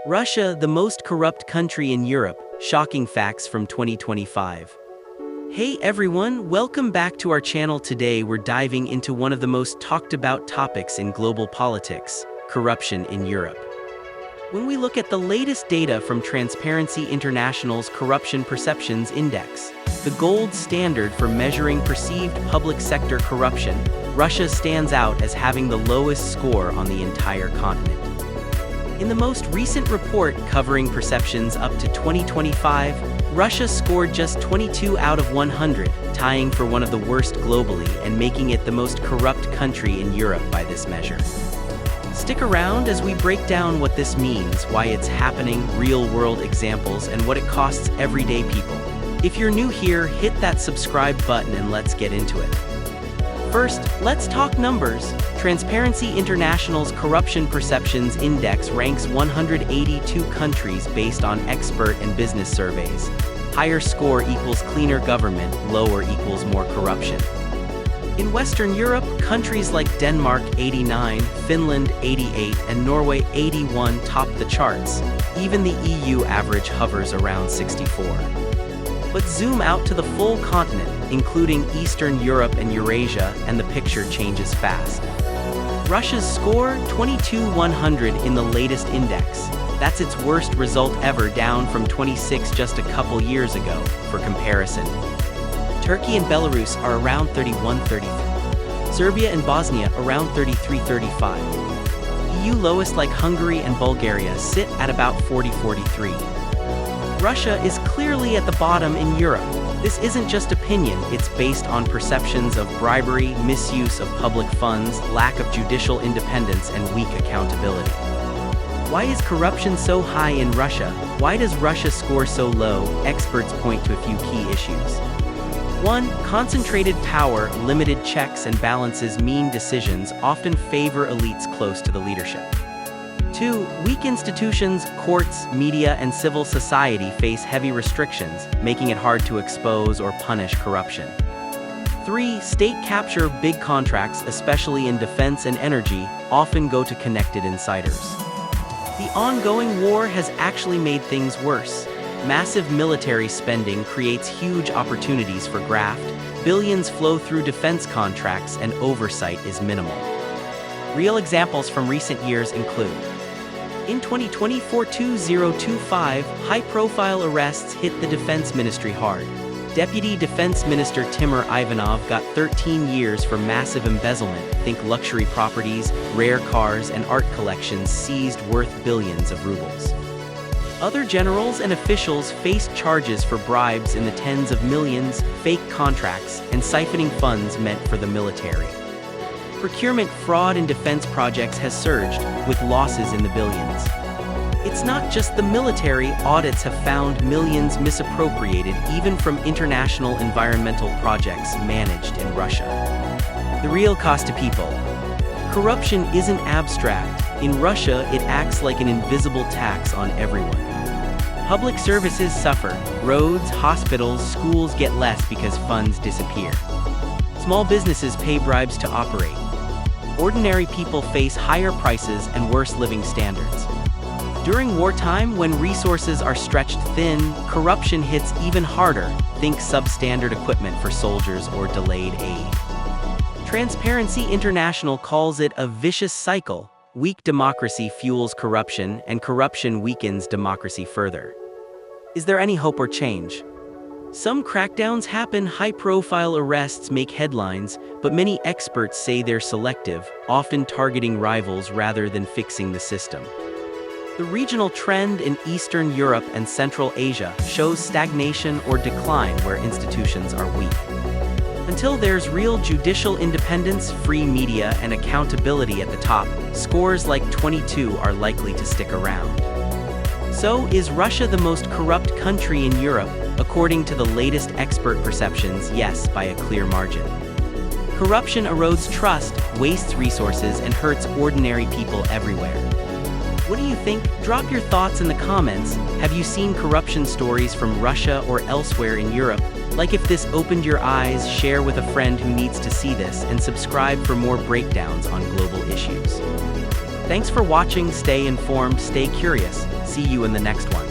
Russia, the most corrupt country in Europe. Shocking facts from 2025. Hey everyone, welcome back to our channel. Today we're diving into one of the most talked about topics in global politics, corruption in Europe. When we look at the latest data from Transparency International's Corruption Perceptions Index, the gold standard for measuring perceived public sector corruption, Russia stands out as having the lowest score on the entire continent. In the most recent report covering perceptions up to 2025, Russia scored just 22 out of 100, tying for one of the worst globally and making it the most corrupt country in Europe by this measure. Stick around as we break down what this means, why it's happening, real-world examples, and what it costs everyday people. If you're new here, hit that subscribe button and let's get into it. First, let's talk numbers. Transparency International's Corruption Perceptions Index ranks 182 countries based on expert and business surveys. Higher score equals cleaner government, lower equals more corruption. In Western Europe, countries like Denmark 89, Finland 88, and Norway 81 top the charts. Even the EU average hovers around 64. But zoom out to the full continent, including Eastern Europe and Eurasia, and the picture changes fast. Russia's score, 22,100 in the latest index. That's its worst result ever, down from 26 just a couple years ago. For comparison, Turkey and Belarus are around 31-33. Serbia and Bosnia around 33-35. EU lowest like Hungary and Bulgaria sit at about 40-43. Russia is clearly at the bottom in Europe. This isn't just opinion, it's based on perceptions of bribery, misuse of public funds, lack of judicial independence, and weak accountability. Why is corruption so high in Russia? Why does Russia score so low? Experts point to a few key issues. 1. Concentrated power, limited checks and balances mean decisions often favor elites close to the leadership. 2. Weak institutions, courts, media, and civil society face heavy restrictions, making it hard to expose or punish corruption. 3. State capture big contracts, especially in defense and energy, often go to connected insiders. The ongoing war has actually made things worse. Massive military spending creates huge opportunities for graft, billions flow through defense contracts, and oversight is minimal. Real examples from recent years include: in 2020, 2025, high-profile arrests hit the Defense Ministry hard. Deputy Defense Minister Timur Ivanov got 13 years for massive embezzlement, think luxury properties, rare cars, and art collections seized worth billions of rubles. Other generals and officials faced charges for bribes in the tens of millions, fake contracts, and siphoning funds meant for the military. Procurement fraud in defense projects has surged, with losses in the billions. It's not just the military. Audits have found millions misappropriated even from international environmental projects managed in Russia. The real cost to people. Corruption isn't abstract. In Russia, it acts like an invisible tax on everyone. Public services suffer. Roads, hospitals, schools get less because funds disappear. Small businesses pay bribes to operate. Ordinary people face higher prices and worse living standards. During wartime, when resources are stretched thin, corruption hits even harder. Think substandard equipment for soldiers or delayed aid. Transparency International calls it a vicious cycle. Weak democracy fuels corruption, and corruption weakens democracy further. Is there any hope or change? Some crackdowns happen, high-profile arrests make headlines, but many experts say they're selective, often targeting rivals rather than fixing the system. The regional trend in Eastern Europe and Central Asia shows stagnation or decline where institutions are weak. Until there's real judicial independence, free media, and accountability at the top, scores like 22 are likely to stick around. So, is Russia the most corrupt country in Europe? According to the latest expert perceptions, yes, by a clear margin. Corruption erodes trust, wastes resources, and hurts ordinary people everywhere. What do you think? Drop your thoughts in the comments. Have you seen corruption stories from Russia or elsewhere in Europe? Like if this opened your eyes, share with a friend who needs to see this, and subscribe for more breakdowns on global issues. Thanks for watching. Stay informed, stay curious. See you in the next one.